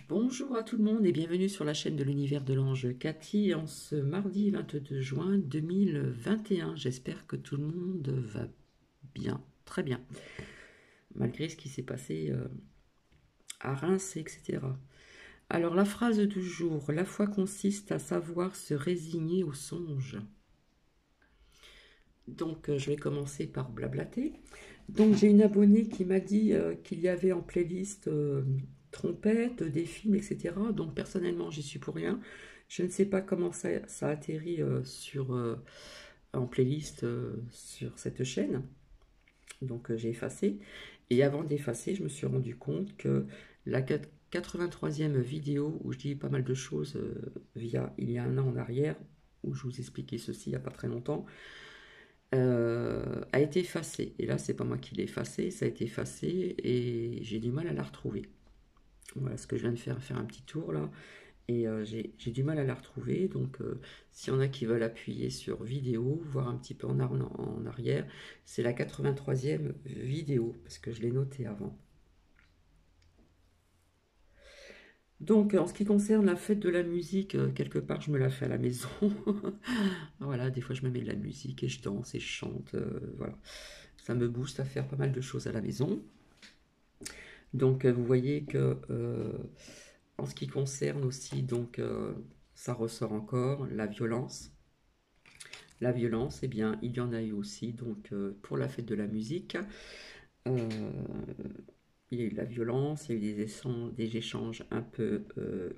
Bonjour à tout le monde et bienvenue sur la chaîne de l'univers de l'ange Cathy en ce mardi 22 juin 2021. J'espère que tout le monde va bien, très bien, malgré ce qui s'est passé à Reims, etc. Alors la phrase du jour, la foi consiste à savoir se résigner au songe. Donc je vais commencer par blablater. Donc j'ai une abonnée qui m'a dit qu'il y avait en playlist trompette, des films, etc. Donc personnellement j'y suis pour rien. Je ne sais pas comment ça atterrit en playlist sur cette chaîne. Donc j'ai effacé. Et avant d'effacer, je me suis rendu compte que la 83e vidéo où je dis pas mal de choses il y a un an en arrière, où je vous expliquais ceci il n'y a pas très longtemps, a été effacée. Et là, c'est pas moi qui l'ai effacée, ça a été effacé et j'ai du mal à la retrouver. Voilà ce que je viens de faire un petit tour là. Et j'ai du mal à la retrouver. Donc, s'il y en a qui veulent appuyer sur vidéo, voir un petit peu en arrière, c'est la 83e vidéo parce que je l'ai noté avant. Donc, en ce qui concerne la fête de la musique, quelque part, je me la fais à la maison. Voilà, des fois, je me mets de la musique et je danse et je chante. Voilà, ça me booste à faire pas mal de choses à la maison. Donc, vous voyez que en ce qui concerne aussi, donc, ça ressort encore la violence. La violence, eh bien, il y en a eu aussi, donc, pour la fête de la musique. Euh, il y a eu de la violence, il y a eu des échanges un peu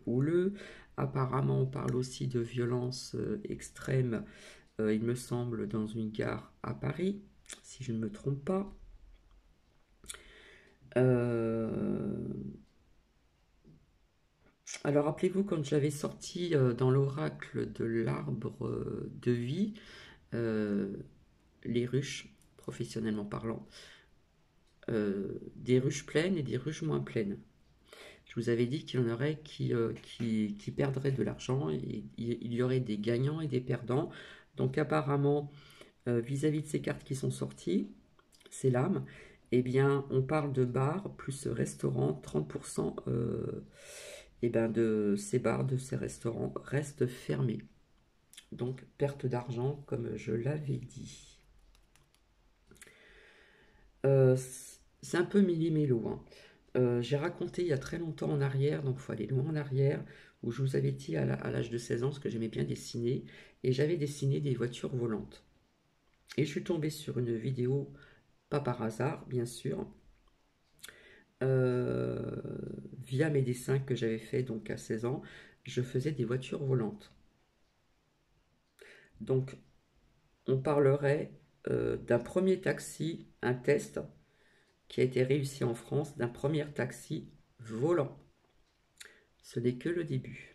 houleux. Apparemment, on parle aussi de violence extrême, il me semble, dans une gare à Paris, si je ne me trompe pas. Euh, alors, rappelez-vous, quand j'avais sorti dans l'oracle de l'arbre de vie, euh, les ruches, professionnellement parlant, des ruches pleines et des ruches moins pleines. Je vous avais dit qu'il y en aurait qui perdraient de l'argent, et il y aurait des gagnants et des perdants. Donc apparemment, vis-à-vis de ces cartes qui sont sorties, ces lames, eh bien, on parle de bars plus restaurants, 30% eh ben de ces bars, de ces restaurants restent fermés. Donc perte d'argent, comme je l'avais dit. Euh, c'est un peu méli-mélo, hein. J'ai raconté il y a très longtemps en arrière, donc il faut aller loin en arrière, où je vous avais dit à l'âge de 16 ans ce que j'aimais bien dessiner, et j'avais dessiné des voitures volantes. Et je suis tombée sur une vidéo, pas par hasard, bien sûr, euh, via mes dessins que j'avais fait donc à 16 ans, je faisais des voitures volantes. Donc on parlerait d'un premier taxi, un test qui a été réussi en France, d'un premier taxi volant. Ce n'est que le début.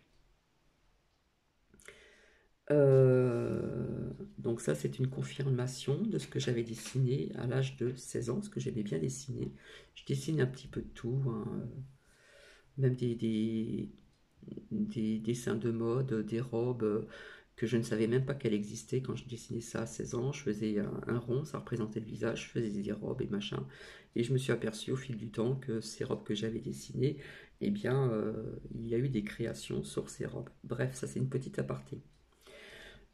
Donc ça, c'est une confirmation de ce que j'avais dessiné à l'âge de 16 ans, ce que j'aimais bien dessiner. Je dessine un petit peu de tout, hein, même des dessins de mode, des robes que je ne savais même pas qu'elles existaient quand je dessinais ça à 16 ans. Je faisais un rond, ça représentait le visage, je faisais des robes et machin. Et je me suis aperçu au fil du temps que ces robes que j'avais dessinées, eh bien, il y a eu des créations sur ces robes. Bref, ça c'est une petite aparté.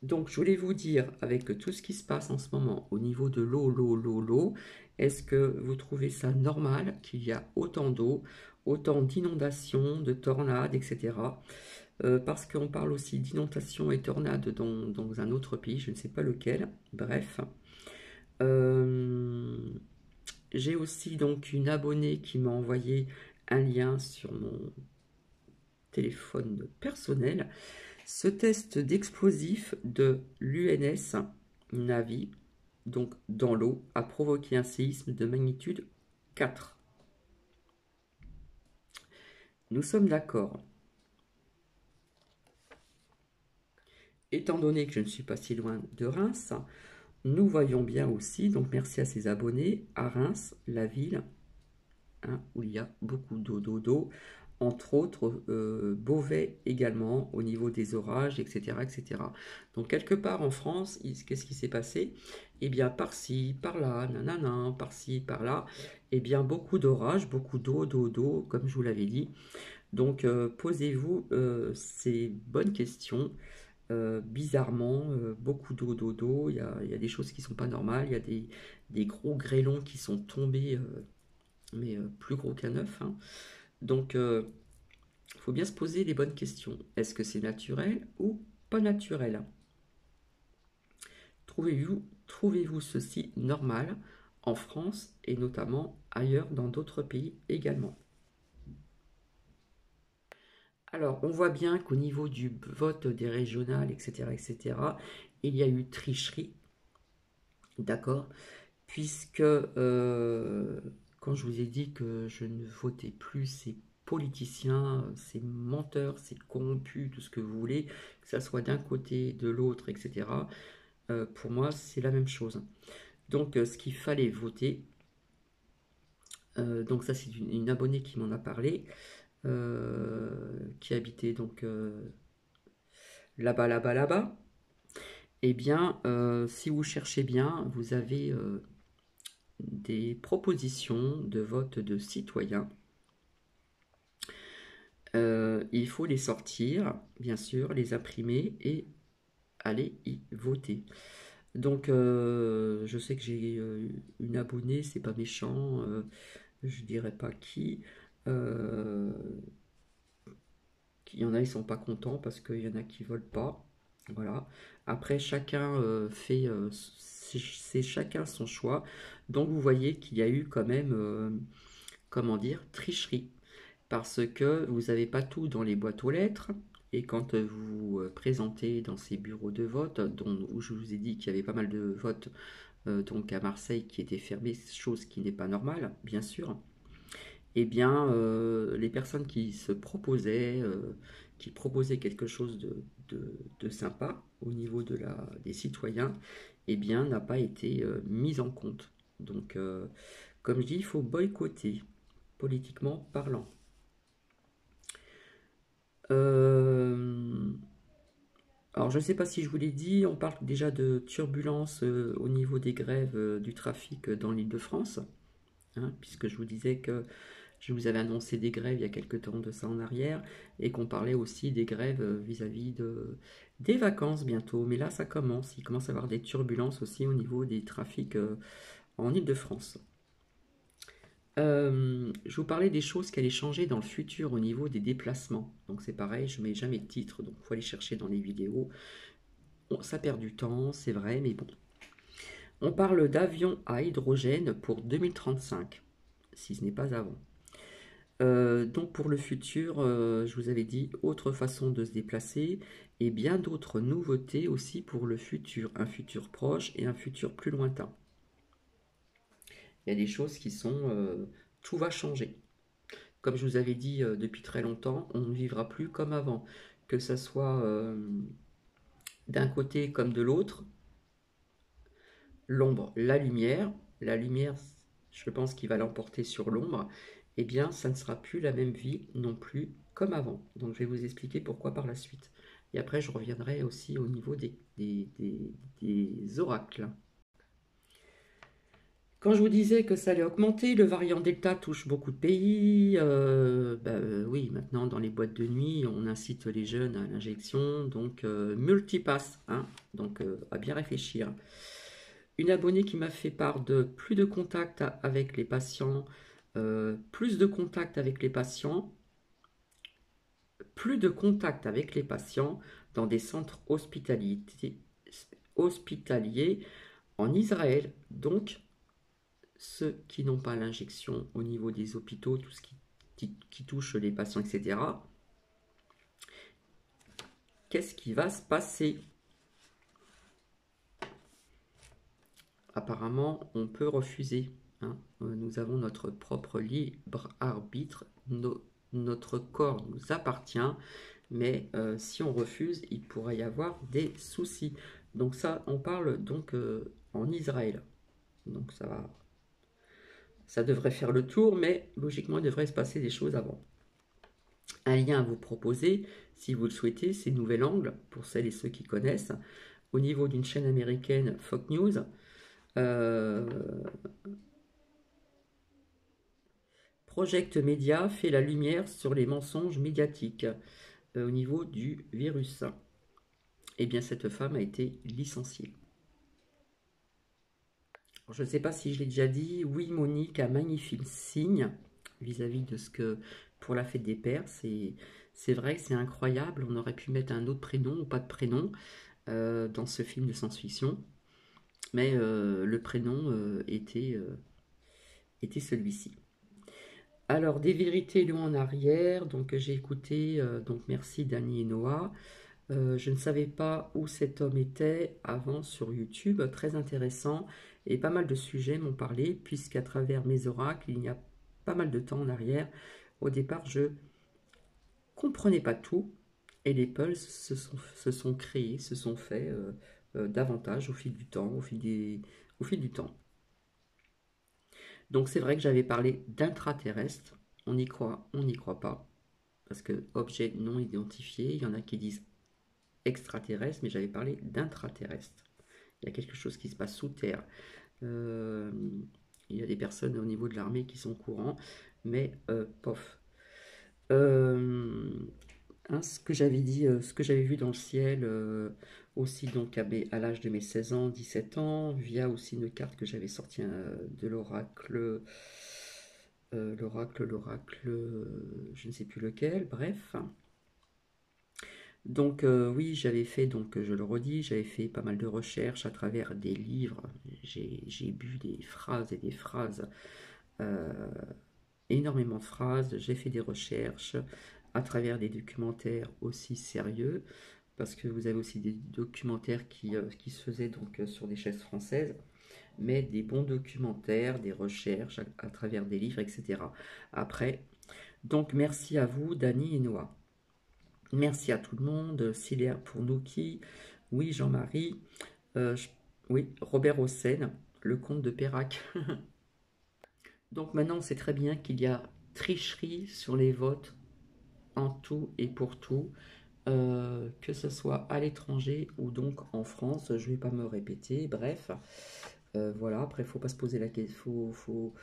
Donc, je voulais vous dire, avec tout ce qui se passe en ce moment au niveau de l'eau, est-ce que vous trouvez ça normal qu'il y a autant d'eau, autant d'inondations, de tornades, etc. Parce qu'on parle aussi d'inondations et tornades dans un autre pays, je ne sais pas lequel, bref. Euh, j'ai aussi donc une abonnée qui m'a envoyé un lien sur mon téléphone personnel. Ce test d'explosif de l'UNS Navy, donc dans l'eau, a provoqué un séisme de magnitude 4. Nous sommes d'accord. Étant donné que je ne suis pas si loin de Reims, nous voyons bien aussi, donc merci à ces abonnés, à Reims, la ville, hein, où il y a beaucoup d'eau, entre autres Beauvais également, au niveau des orages, etc., etc. Donc quelque part en France, qu'est-ce qui s'est passé? Eh bien par-ci, par-là, nanana, par-ci, par-là, eh bien beaucoup d'orages, beaucoup d'eau, comme je vous l'avais dit. Donc, posez-vous ces bonnes questions. Bizarrement, beaucoup d'eau, d'eau, d'eau. Il y a des choses qui sont pas normales. Il y a des gros grêlons qui sont tombés, mais plus gros qu'un œuf, hein. Donc, il faut bien se poser les bonnes questions. Est-ce que c'est naturel ou pas naturel? Trouvez-vous ceci normal en France et notamment ailleurs dans d'autres pays également? Alors, on voit bien qu'au niveau du vote des régionales, etc., il y a eu tricherie, d'accord? Puisque quand je vous ai dit que je ne votais plus ces politiciens, ces menteurs, ces corrompus, tout ce que vous voulez, que ça soit d'un côté, de l'autre, etc., pour moi, c'est la même chose. Donc, ce qu'il fallait voter, donc ça, c'est une abonnée qui m'en a parlé, qui habitait donc là-bas, là-bas, là-bas. Eh bien, si vous cherchez bien, vous avez des propositions de vote de citoyens. Il faut les sortir, bien sûr, les imprimer et aller y voter. Donc, je sais que j'ai une abonnée, c'est pas méchant, je dirais pas qui. Euh, il y en a, ils sont pas contents parce qu'il y en a qui veulent pas. Voilà. Après, chacun fait, c'est chacun son choix. Donc, vous voyez qu'il y a eu quand même, comment dire, tricherie. Parce que vous n'avez pas tout dans les boîtes aux lettres. Et quand vous présentez dans ces bureaux de vote, où je vous ai dit qu'il y avait pas mal de votes donc à Marseille qui étaient fermés, chose qui n'est pas normale, bien sûr, eh bien, les personnes qui proposaient quelque chose de sympa au niveau des citoyens, eh bien, n'a pas été mise en compte. Donc, comme je dis, il faut boycotter, politiquement parlant. Euh, alors, je ne sais pas si je vous l'ai dit, on parle déjà de turbulences au niveau des grèves du trafic dans l'Île-de-France, hein, puisque je vous disais que je vous avais annoncé des grèves il y a quelques temps de ça en arrière, et qu'on parlait aussi des grèves vis-à-vis des vacances bientôt. Mais là, ça commence, il commence à y avoir des turbulences aussi au niveau des trafics en Île-de-France. Je vous parlais des choses qui allaient changer dans le futur au niveau des déplacements. Donc c'est pareil, je mets jamais de titre, donc il faut aller chercher dans les vidéos. Bon, ça perd du temps, c'est vrai, mais bon. On parle d'avions à hydrogène pour 2035, si ce n'est pas avant. Donc pour le futur, je vous avais dit, autre façon de se déplacer et bien d'autres nouveautés aussi pour le futur, un futur proche et un futur plus lointain. Il y a des choses qui sont... tout va changer. Comme je vous avais dit depuis très longtemps, on ne vivra plus comme avant. Que ce soit d'un côté comme de l'autre, l'ombre, la lumière, je pense qu'il va l'emporter sur l'ombre, eh bien, ça ne sera plus la même vie non plus comme avant. Donc, je vais vous expliquer pourquoi par la suite. Et après, je reviendrai aussi au niveau des oracles. Quand je vous disais que ça allait augmenter, le variant Delta touche beaucoup de pays. Oui, maintenant dans les boîtes de nuit, on incite les jeunes à l'injection, donc multipass, hein, donc à bien réfléchir. Une abonnée qui m'a fait part de plus de contacts avec les patients, plus de contacts avec les patients, plus de contacts avec les patients dans des centres hospitaliers en Israël. Donc, ceux qui n'ont pas l'injection au niveau des hôpitaux, tout ce qui touche les patients, etc. Qu'est-ce qui va se passer? Apparemment, on peut refuser, hein. Nous avons notre propre libre arbitre, notre corps nous appartient, mais si on refuse, il pourrait y avoir des soucis. Donc ça, on parle donc en Israël. Donc ça devrait faire le tour, mais logiquement, il devrait se passer des choses avant. Un lien à vous proposer, si vous le souhaitez, c'est Nouvel Angle, pour celles et ceux qui connaissent, au niveau d'une chaîne américaine, Fox News. Project Media fait la lumière sur les mensonges médiatiques au niveau du virus. Eh bien, cette femme a été licenciée. Je ne sais pas si je l'ai déjà dit. Oui, Monique a magnifique signe vis-à-vis de ce que pour la fête des pères. C'est vrai que c'est incroyable. On aurait pu mettre un autre prénom ou pas de prénom dans ce film de science-fiction. Mais le prénom était celui-ci. Alors, des vérités loin en arrière. Donc, j'ai écouté. Donc, merci Dani et Noah. Je ne savais pas où cet homme était avant sur YouTube, très intéressant, et pas mal de sujets m'ont parlé, puisqu'à travers mes oracles, il y a pas mal de temps en arrière, au départ, je comprenais pas tout, et les pulses se sont créés, se sont faits davantage au fil du temps, au fil du temps. Donc c'est vrai que j'avais parlé d'intraterrestres, on y croit, on n'y croit pas, parce que objet non identifié, il y en a qui disent extraterrestre, mais j'avais parlé d'intraterrestre. Il y a quelque chose qui se passe sous terre. Euh, il y a des personnes au niveau de l'armée qui sont au courant, mais pof. Ce que j'avais dit, ce que j'avais vu dans le ciel, aussi donc à l'âge de mes 16 ans, 17 ans, via aussi une carte que j'avais sortie de l'oracle, je ne sais plus lequel, bref. Donc oui, j'avais fait, donc je le redis, j'avais fait pas mal de recherches à travers des livres. J'ai bu des phrases et des phrases, euh, énormément de phrases. J'ai fait des recherches à travers des documentaires aussi sérieux, parce que vous avez aussi des documentaires qui se faisaient donc sur des chaises françaises, mais des bons documentaires, des recherches à travers des livres, etc. Après, donc merci à vous, Dani et Noah. Merci à tout le monde. Cilaire pour Nouki. Oui, Jean-Marie. Je- oui, Robert Hossein, le comte de Pérac. Donc maintenant, on sait très bien qu'il y a tricherie sur les votes en tout et pour tout, que ce soit à l'étranger ou donc en France. Je ne vais pas me répéter. Bref, voilà, après, faut pas se poser la question, faut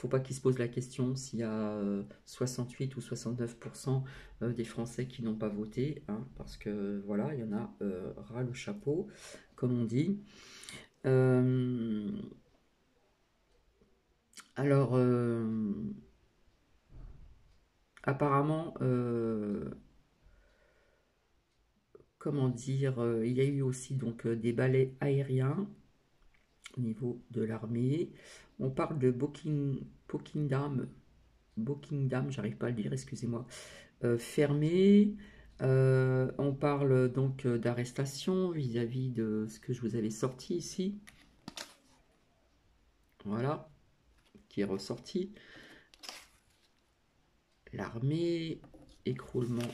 pas qu'ils se posent la question s'il y a 68 ou 69% des Français qui n'ont pas voté, hein, parce que voilà, il y en a ras le chapeau, comme on dit. Euh, alors, apparemment, comment dire, il y a eu aussi donc des balais aériens au niveau de l'armée. On parle de Buckingham, j'arrive pas à le dire, excusez-moi, fermé. On parle donc d'arrestation vis-à-vis de ce que je vous avais sorti ici. Voilà, qui est ressorti. L'armée, écroulement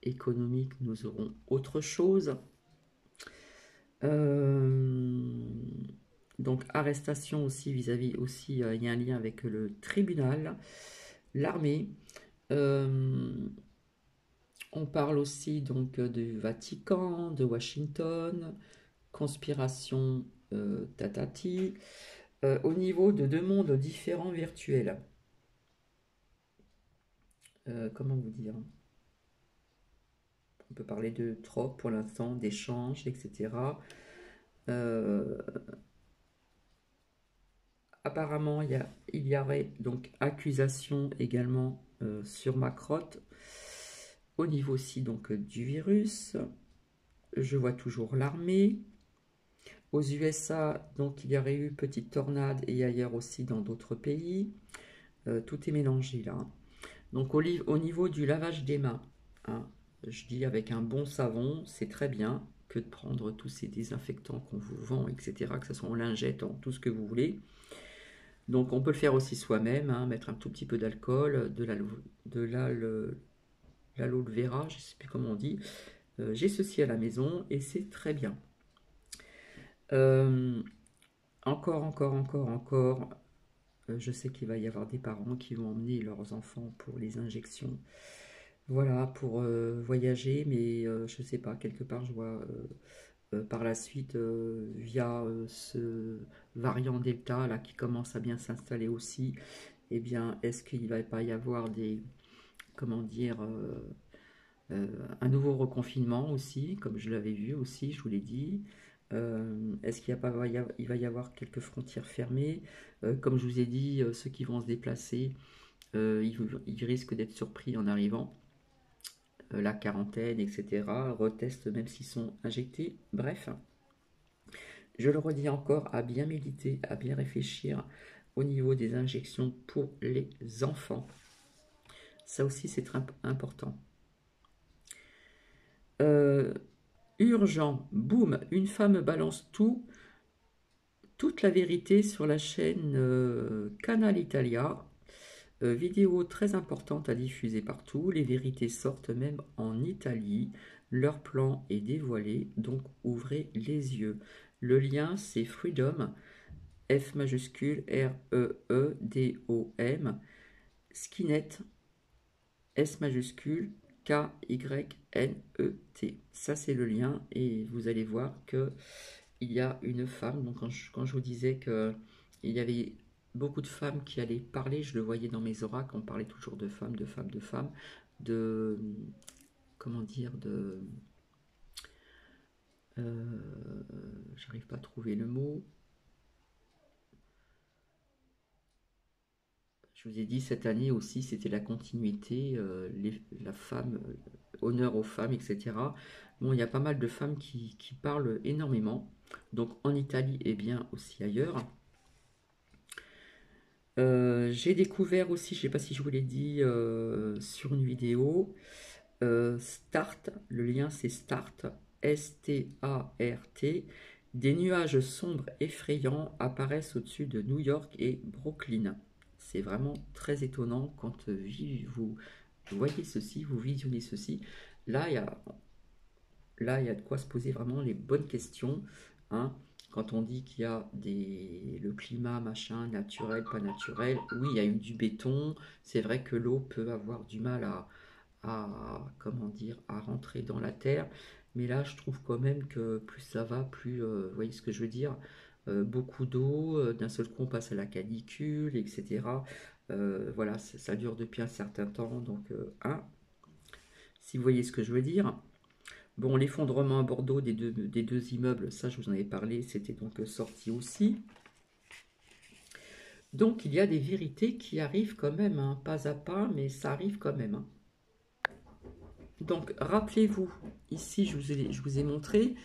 économique, nous aurons autre chose. Donc arrestation aussi vis-à-vis aussi, il y a un lien avec le tribunal, l'armée. On parle aussi donc du Vatican, de Washington, conspiration tatati, au niveau de deux mondes différents virtuels. Comment vous dire? On peut parler de trope pour l'instant, d'échanges, etc. Euh, apparemment, il y aurait donc accusation également sur ma crotte. Au niveau aussi donc du virus, je vois toujours l'armée. Aux USA, donc il y aurait eu petite tornade et ailleurs aussi dans d'autres pays. Tout est mélangé là. Donc au niveau du lavage des mains, hein, je dis avec un bon savon, c'est très bien que de prendre tous ces désinfectants qu'on vous vend, etc., que ce soit en lingette, en tout ce que vous voulez. Donc on peut le faire aussi soi-même, hein, mettre un tout petit peu d'alcool, de l'aloe vera, je ne sais plus comment on dit. J'ai ceci à la maison et c'est très bien. Euh, encore. Je sais qu'il va y avoir des parents qui vont emmener leurs enfants pour les injections. Voilà, pour voyager, mais je ne sais pas, quelque part, je vois par la suite, via ce variant Delta là, qui commence à bien s'installer aussi, eh bien, est-ce qu'il ne va pas y avoir des, comment dire, un nouveau reconfinement aussi, comme je l'avais vu aussi, je vous l'ai dit. Est-ce qu'il y a pas, il va y avoir quelques frontières fermées? Comme je vous ai dit, ceux qui vont se déplacer, ils risquent d'être surpris en arrivant. La quarantaine, etc. Retestent même s'ils sont injectés. Bref, je le redis encore, à bien méditer, à bien réfléchir au niveau des injections pour les enfants. Ça aussi, c'est très important. Euh, Urgent, boum, une femme balance toute la vérité sur la chaîne Canal Italia. Vidéo très importante à diffuser partout. Les vérités sortent même en Italie. Leur plan est dévoilé, donc ouvrez les yeux. Le lien, c'est Freedom, F majuscule Reedom, Skinet, S majuscule Kynet. Ça, c'est le lien et vous allez voir que il y a une femme. Donc, quand je vous disais que il y avait beaucoup de femmes qui allaient parler, je le voyais dans mes oracles, on parlait toujours de femmes, de femmes, de femmes, de comment dire, j'arrive pas à trouver le mot. Je vous ai dit cette année aussi, c'était la continuité, la femme, honneur aux femmes, etc. Bon, il y a pas mal de femmes qui parlent énormément, donc en Italie et bien aussi ailleurs. J'ai découvert aussi, je ne sais pas si je vous l'ai dit sur une vidéo, Start, le lien c'est Start, S-T-A-R-T, des nuages sombres effrayants apparaissent au-dessus de New York et Brooklyn. C'est vraiment très étonnant quand vous voyez ceci, vous visionnez ceci. Là, il y a de quoi se poser vraiment les bonnes questions, hein. Quand on dit qu'il y a le climat, machin, naturel, pas naturel, oui, il y a eu du béton. C'est vrai que l'eau peut avoir du mal comment dire, à rentrer dans la terre. Mais là, je trouve quand même que plus ça va, plus, vous voyez ce que je veux dire, beaucoup d'eau, d'un seul coup on passe à la canicule, etc. Voilà, ça dure depuis un certain temps, donc, hein, si vous voyez ce que je veux dire. Bon, l'effondrement à Bordeaux des deux immeubles, ça je vous en avais parlé, c'était donc sorti aussi. Donc il y a des vérités qui arrivent quand même, hein, pas à pas, mais ça arrive quand même, hein. Donc rappelez-vous, ici je vous ai montré,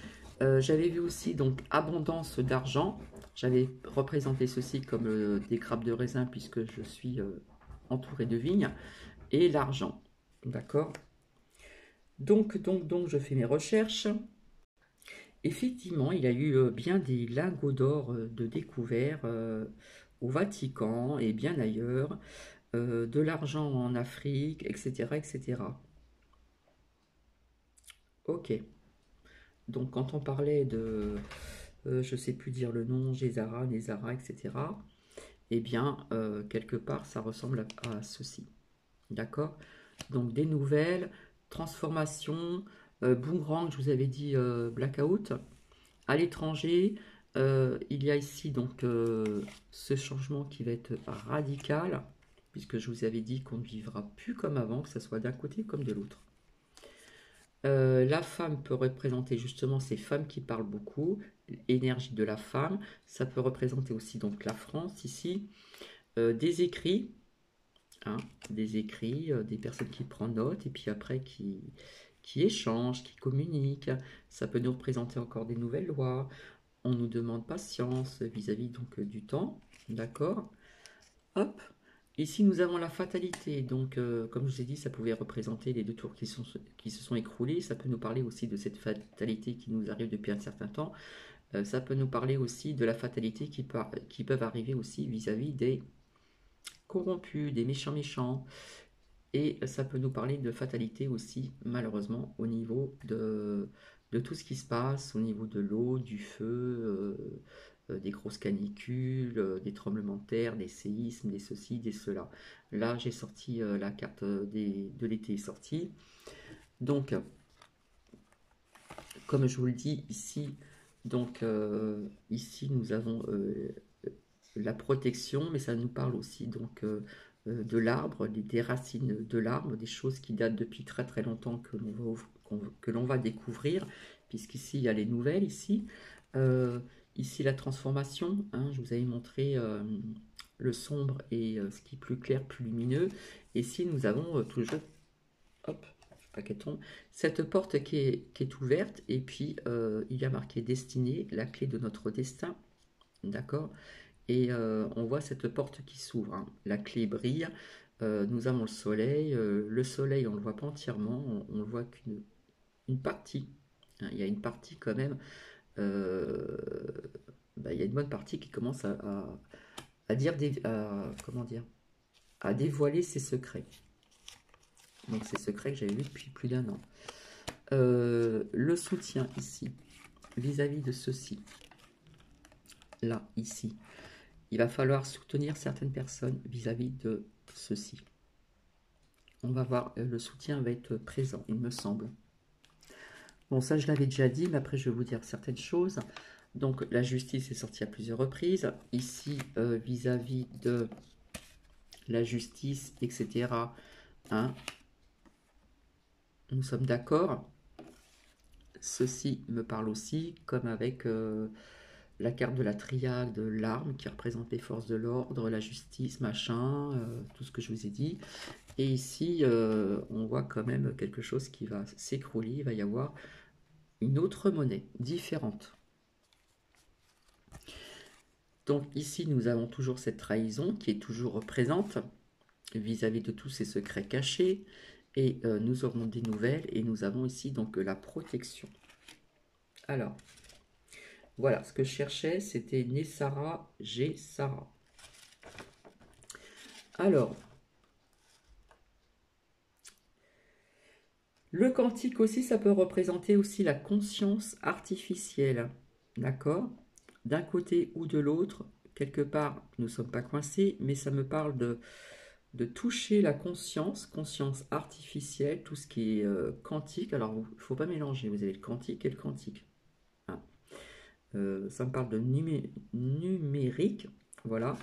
j'avais vu aussi donc abondance d'argent. J'avais représenté ceci comme des grappes de raisin puisque je suis entouré de vignes, et l'argent. D'accord. Donc, je fais mes recherches. Effectivement, il y a eu bien des lingots d'or de découvert au Vatican et bien ailleurs, de l'argent en Afrique, etc., etc. Ok. Donc, quand on parlait de, je ne sais plus dire le nom, Gézara, Nézara, etc., eh bien, quelque part, ça ressemble à ceci. D'accord. Donc, des nouvelles, transformation, boomerang, je vous avais dit blackout. À l'étranger, il y a ici donc ce changement qui va être radical, puisque je vous avais dit qu'on ne vivra plus comme avant, que ce soit d'un côté comme de l'autre. La femme peut représenter justement ces femmes qui parlent beaucoup, l'énergie de la femme. Ça peut représenter aussi donc la France ici. Des écrits, hein, des personnes qui prennent note et puis après qui échangent, qui communiquent. Ça peut nous représenter encore des nouvelles lois. On nous demande patience vis-à-vis donc du temps, d'accord. Hop. Ici, nous avons la fatalité. Donc, comme je vous ai dit, ça pouvait représenter les deux tours qui se sont écroulés. Ça peut nous parler aussi de cette fatalité qui nous arrive depuis un certain temps. Ça peut nous parler aussi de la fatalité qui peuvent arriver aussi vis-à-vis des corrompus, des méchants. Et ça peut nous parler de fatalité aussi, malheureusement, au niveau de tout ce qui se passe, au niveau de l'eau, du feu, des grosses canicules, des tremblements de terre, des séismes, des ceci, des cela. Là, j'ai sorti la carte de l'été est sortie. Donc, comme je vous le dis ici, donc ici nous avons la protection, mais ça nous parle aussi donc de l'arbre, des racines de l'arbre, des choses qui datent depuis très très longtemps que l'on va découvrir, puisqu'ici il y a les nouvelles ici. Euh, Ici la transformation, hein, je vous avais montré le sombre et ce qui est plus clair, plus lumineux. Et ici nous avons toujours, hop, pas qu'elle tombe, cette porte qui est ouverte, et puis il y a marqué destinée, la clé de notre destin, d'accord? Et on voit cette porte qui s'ouvre, hein. La clé brille, nous avons le soleil on ne le voit pas entièrement, on ne voit qu'une une partie, hein. Il y a une partie quand même, euh, il y a une bonne partie qui commence à dire, comment dire, à dévoiler ses secrets. Donc ces secrets que j'avais vus depuis plus d'un an. Le soutien ici, vis-à-vis de ceci, là, ici. Il va falloir soutenir certaines personnes vis-à-vis de ceci. On va voir, le soutien va être présent, il me semble. Bon, ça je l'avais déjà dit, mais après je vais vous dire certaines choses. Donc la justice est sortie à plusieurs reprises. Ici, vis-à-vis de la justice, etc., hein, nous sommes d'accord. Ceci me parle aussi, comme avec la carte de la triade, de l'arme qui représente les forces de l'ordre, la justice, machin, tout ce que je vous ai dit. Et ici, on voit quand même quelque chose qui va s'écrouler. Il va y avoir une autre monnaie, différente. Donc ici, nous avons toujours cette trahison qui est toujours présente vis-à-vis de tous ces secrets cachés. Et nous aurons des nouvelles. Et nous avons ici donc la protection. Alors, voilà, ce que je cherchais, c'était Nessara, G. Sarah. Alors, le quantique aussi, ça peut représenter aussi la conscience artificielle. D'accord? D'un côté ou de l'autre, quelque part, nous ne sommes pas coincés, mais ça me parle de toucher la conscience, conscience artificielle, tout ce qui est quantique. Alors, il ne faut pas mélanger, vous avez le quantique et le quantique. Hein. Ça me parle de numérique, voilà.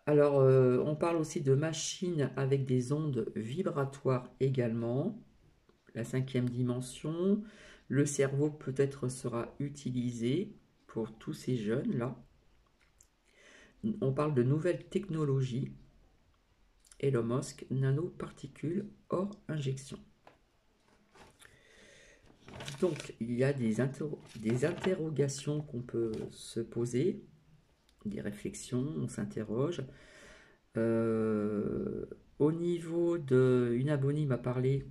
Alors, on parle aussi de machines avec des ondes vibratoires également. La cinquième dimension. Le cerveau peut-être sera utilisé pour tous ces jeunes-là. On parle de nouvelles technologies. Elon Musk, nanoparticules hors injection. Donc, il y a des interrogations qu'on peut se poser, des réflexions, on s'interroge. Au niveau de... Une abonnée m'a parlé,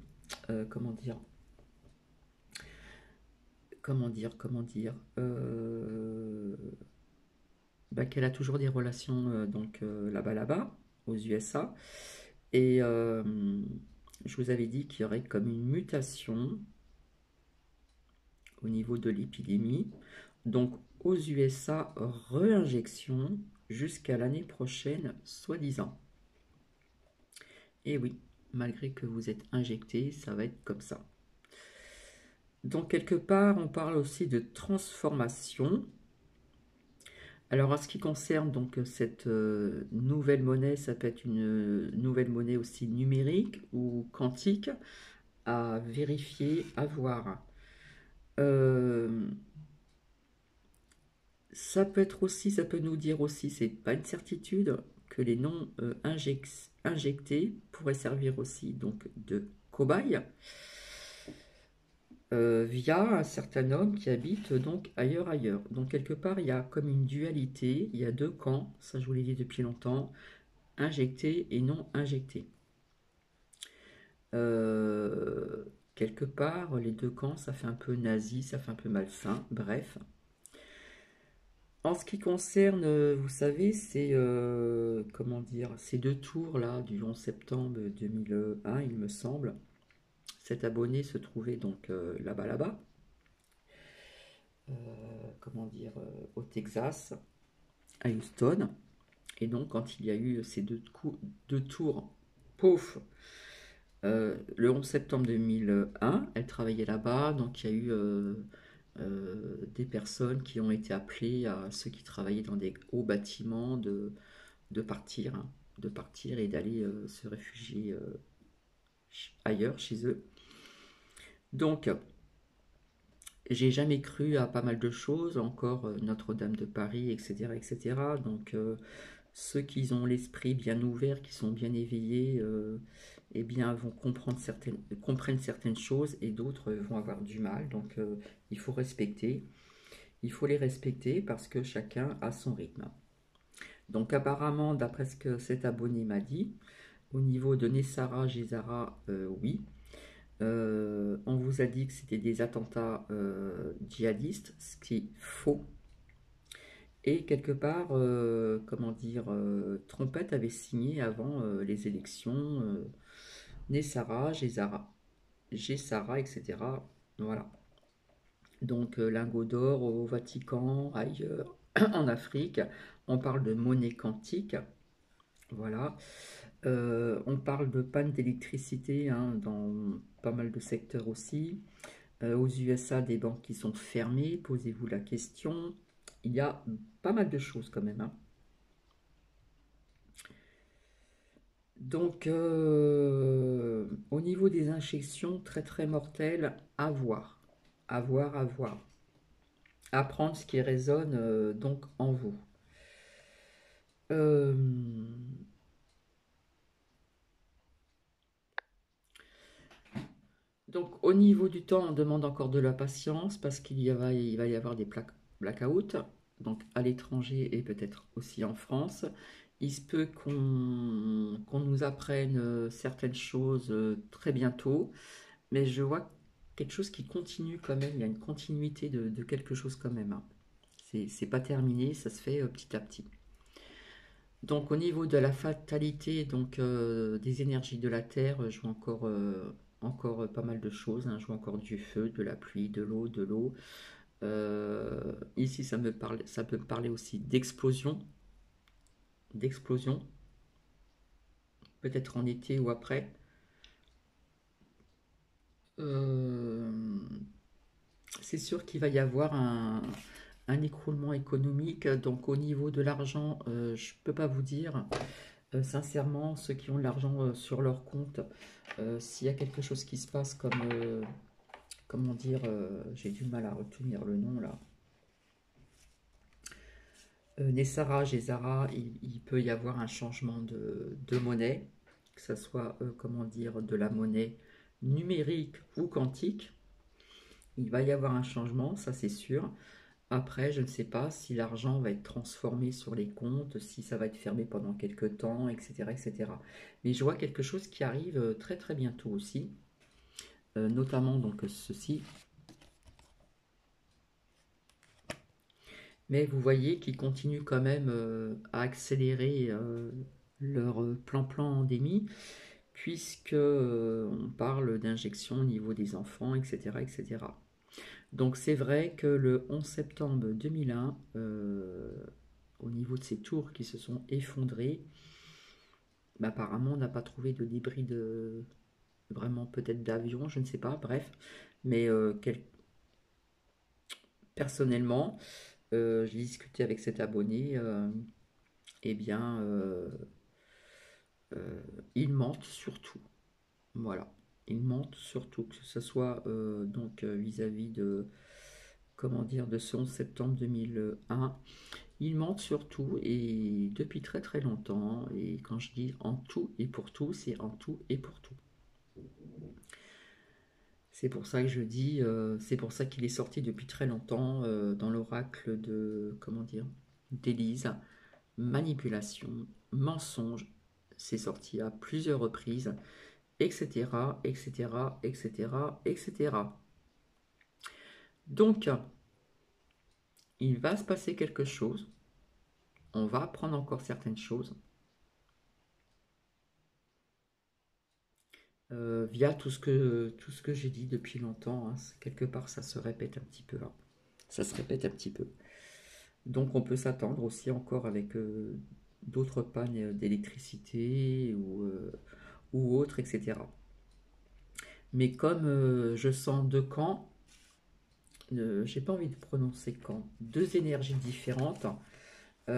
comment dire, qu'elle a toujours des relations donc là-bas, aux USA. Et je vous avais dit qu'il y aurait comme une mutation au niveau de l'épidémie. Donc aux USA, réinjection jusqu'à l'année prochaine, soi-disant. Et oui, malgré que vous êtes injecté, ça va être comme ça. Donc quelque part, on parle aussi de transformation. Alors, en ce qui concerne donc cette nouvelle monnaie, ça peut être une nouvelle monnaie aussi numérique ou quantique à vérifier, à voir. Ça peut être aussi, ça peut nous dire aussi, c'est pas une certitude, que les non injectés pourraient servir aussi donc de cobaye via un certain homme qui habite donc ailleurs. Donc quelque part, il y a comme une dualité, il y a deux camps, ça je vous l'ai dit depuis longtemps, injecté et non injecté. Quelque part, les deux camps, ça fait un peu nazi, ça fait un peu malsain, bref. En ce qui concerne, vous savez, comment dire, ces deux tours là du 11 septembre 2001, il me semble. Cet abonné se trouvait donc là-bas, comment dire, au Texas, à Houston. Et donc, quand il y a eu ces deux tours, pouf, le 11 septembre 2001, elle travaillait là-bas, donc il y a eu des personnes qui ont été appelées à ceux qui travaillaient dans des hauts bâtiments de partir, hein, de partir et d'aller se réfugier ailleurs, chez eux. Donc, j'ai jamais cru à pas mal de choses, encore Notre-Dame de Paris, etc., etc. Donc, ceux qui ont l'esprit bien ouvert, qui sont bien éveillés, eh bien, vont comprennent certaines choses et d'autres vont avoir du mal. Donc, il faut respecter. Il faut les respecter parce que chacun a son rythme. Donc, apparemment, d'après ce que cet abonné m'a dit, au niveau de Nessara, Gézara, oui. On vous a dit que c'était des attentats djihadistes, ce qui est faux. Et quelque part, comment dire, Trompette avait signé avant les élections Nessara, Gessara, etc. Voilà. Donc lingots d'or au Vatican, ailleurs, en Afrique. On parle de monnaie quantique. Voilà. On parle de panne d'électricité hein, dans pas mal de secteurs aussi. Aux USA, des banques qui sont fermées, posez-vous la question. Il y a pas mal de choses quand même, hein. Donc, au niveau des injections très très mortelles, à voir, à voir, à voir. Apprendre ce qui résonne donc en vous. Euh, donc, au niveau du temps, on demande encore de la patience parce il va y avoir des blackouts, donc à l'étranger et peut-être aussi en France. Il se peut qu'on nous apprenne certaines choses très bientôt. Mais je vois quelque chose qui continue quand même, il y a une continuité de quelque chose quand même, hein. C'est pas terminé, ça se fait petit à petit. Donc au niveau de la fatalité, donc des énergies de la Terre, je vois encore pas mal de choses, hein. Je vois encore du feu, de la pluie, de l'eau, de l'eau. Ici, ça peut me parler aussi d'explosion, peut-être en été ou après. Euh, c'est sûr qu'il va y avoir un écroulement économique. Donc au niveau de l'argent, je ne peux pas vous dire. Sincèrement, ceux qui ont de l'argent sur leur compte, s'il y a quelque chose qui se passe comme, comment dire, j'ai du mal à retenir le nom là. Nessara, Gézara, il peut y avoir un changement de monnaie, que ce soit, comment dire, de la monnaie numérique ou quantique. Il va y avoir un changement, ça c'est sûr. Après, je ne sais pas si l'argent va être transformé sur les comptes, si ça va être fermé pendant quelques temps, etc., etc. Mais je vois quelque chose qui arrive très très bientôt aussi, notamment donc ceci. Mais vous voyez qu'ils continuent quand même à accélérer leur plan endémie, puisque on parle d'injection au niveau des enfants, etc., etc. Donc c'est vrai que le 11 septembre 2001, au niveau de ces tours qui se sont effondrées, bah, apparemment on n'a pas trouvé de débris de vraiment peut-être d'avion, je ne sais pas, bref. Mais personnellement, j'ai discuté avec cet abonné, eh bien, il mente surtout. Voilà. Il mente surtout, que ce soit donc vis-à-vis de comment dire de ce 11 septembre 2001. Ils mentent surtout et depuis très très longtemps. Et quand je dis en tout et pour tout, c'est en tout et pour tout. C'est pour ça que je dis, c'est pour ça qu'il est sorti depuis très longtemps dans l'oracle de, comment dire, d'Élise. Manipulation, mensonge, c'est sorti à plusieurs reprises, etc., etc., etc., etc. Donc, il va se passer quelque chose. On va apprendre encore certaines choses via tout ce que j'ai dit depuis longtemps, hein. Quelque part, ça se répète un petit peu là. Ça se répète un petit peu. Donc, on peut s'attendre aussi encore avec d'autres pannes d'électricité ou autres, etc. Mais comme je sens deux camps, j'ai pas envie de prononcer quand, deux énergies différentes. Ça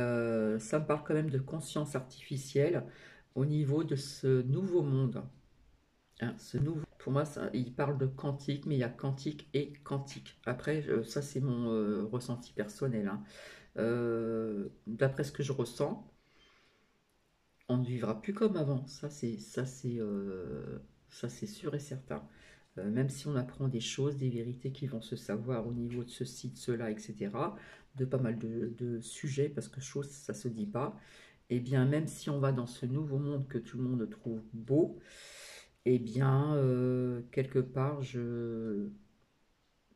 me parle quand même de conscience artificielle au niveau de ce nouveau monde. Hein, pour moi, il parle de quantique, mais il y a quantique et quantique. Après, ça c'est mon ressenti personnel. Hein. D'après ce que je ressens, on ne vivra plus comme avant. Ça c'est sûr et certain. Même si on apprend des choses, des vérités qui vont se savoir au niveau de ceci, de cela, etc., de pas mal de sujets, parce que chose, ça se dit pas, et bien même si on va dans ce nouveau monde que tout le monde trouve beau, et bien quelque part,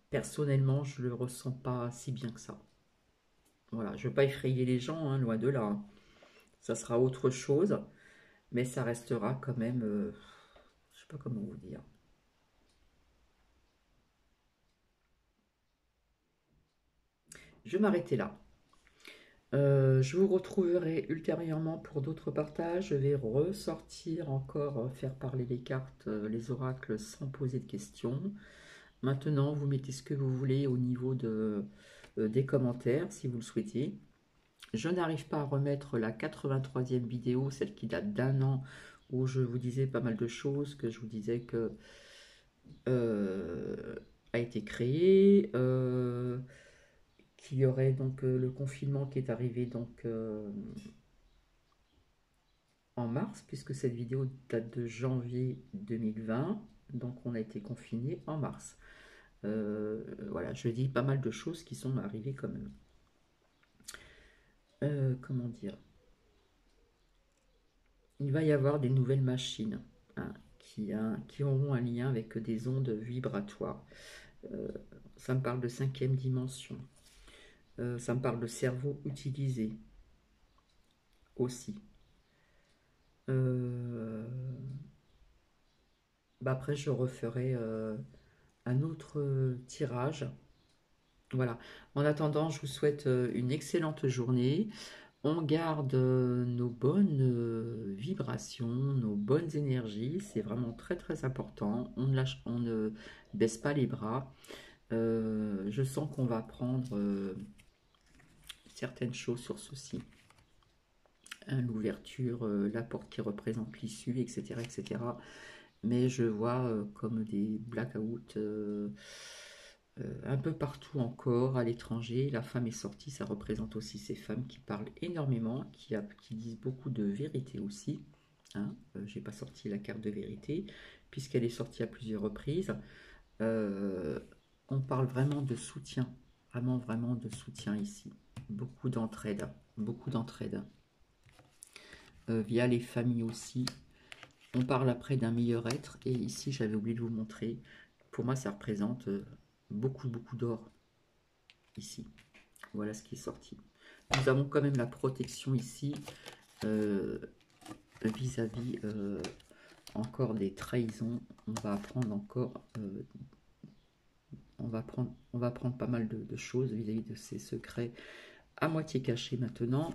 personnellement, je le ressens pas si bien que ça. Voilà, je veux pas effrayer les gens, hein, loin de là. Hein. Ça sera autre chose, mais ça restera quand même, je sais pas comment vous dire. Je vais m'arrêter là. Je vous retrouverai ultérieurement pour d'autres partages. Je vais ressortir encore, faire parler les cartes, les oracles sans poser de questions. Maintenant, vous mettez ce que vous voulez au niveau des commentaires, si vous le souhaitez. Je n'arrive pas à remettre la 83e vidéo, celle qui date d'un an, où je vous disais pas mal de choses, que je vous disais que euh, a été créée. Qu'il y aurait donc le confinement qui est arrivé donc en mars, puisque cette vidéo date de janvier 2020, donc on a été confiné en mars. Voilà, je dis pas mal de choses qui sont arrivées quand même. Comment dire? Il va y avoir des nouvelles machines hein, qui auront un lien avec des ondes vibratoires. Euh, ça me parle de cinquième dimension. Ça me parle de cerveau utilisé aussi. Euh, après, je referai un autre tirage. Voilà. En attendant, je vous souhaite une excellente journée. On garde nos bonnes vibrations, nos bonnes énergies. C'est vraiment très très important. On ne baisse pas les bras. Je sens qu'on va prendre certaines choses sur ceci. Hein, l'ouverture, la porte qui représente l'issue, etc., etc. Mais je vois comme des blackouts un peu partout encore à l'étranger. La femme est sortie, ça représente aussi ces femmes qui parlent énormément, qui disent beaucoup de vérité aussi. Hein. J'ai pas sorti la carte de vérité, puisqu'elle est sortie à plusieurs reprises. Euh, on parle vraiment de soutien, vraiment vraiment de soutien ici. Beaucoup d'entraide, beaucoup d'entraide. Via les familles aussi. On parle après d'un meilleur être, et ici j'avais oublié de vous montrer, pour moi ça représente beaucoup d'or, ici. Voilà ce qui est sorti. Nous avons quand même la protection ici, vis-à-vis encore des trahisons. On va apprendre encore, on va prendre pas mal de choses vis-à-vis de ces secrets à moitié cachés maintenant.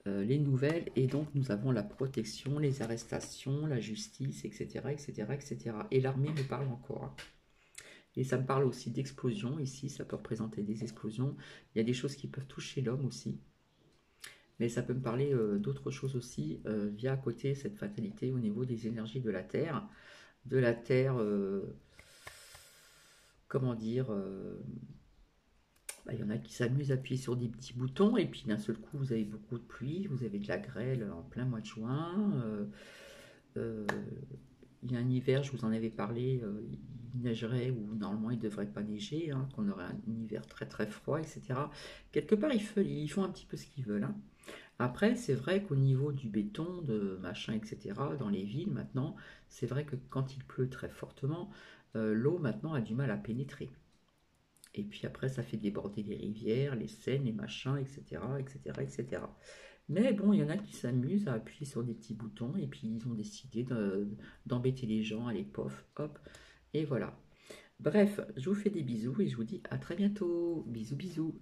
Les nouvelles, et donc nous avons la protection, les arrestations, la justice, etc. etc., etc. Et l'armée me parle encore. Hein. Et ça me parle aussi d'explosions. Ici, ça peut représenter des explosions. Il y a des choses qui peuvent toucher l'homme aussi. Mais ça peut me parler d'autres choses aussi, via à côté cette fatalité au niveau des énergies de la Terre. De la Terre, comment dire, il y en a qui s'amusent à appuyer sur des petits boutons, et puis d'un seul coup, vous avez beaucoup de pluie, vous avez de la grêle en plein mois de juin. Euh, il y a un hiver, je vous en avais parlé, il neigerait où normalement il ne devrait pas neiger, hein, qu'on aurait un hiver très très froid, etc. Quelque part, ils font un petit peu ce qu'ils veulent. Hein. Après, c'est vrai qu'au niveau du béton, de machin, etc., dans les villes maintenant, c'est vrai que quand il pleut très fortement, l'eau maintenant a du mal à pénétrer. Et puis après, ça fait déborder les rivières, les Seines, les machins, etc., etc., etc. Mais bon, il y en a qui s'amusent à appuyer sur des petits boutons et puis ils ont décidé d'embêter les gens, allez, pof, hop, et voilà. Bref, je vous fais des bisous et je vous dis à très bientôt. Bisous, bisous.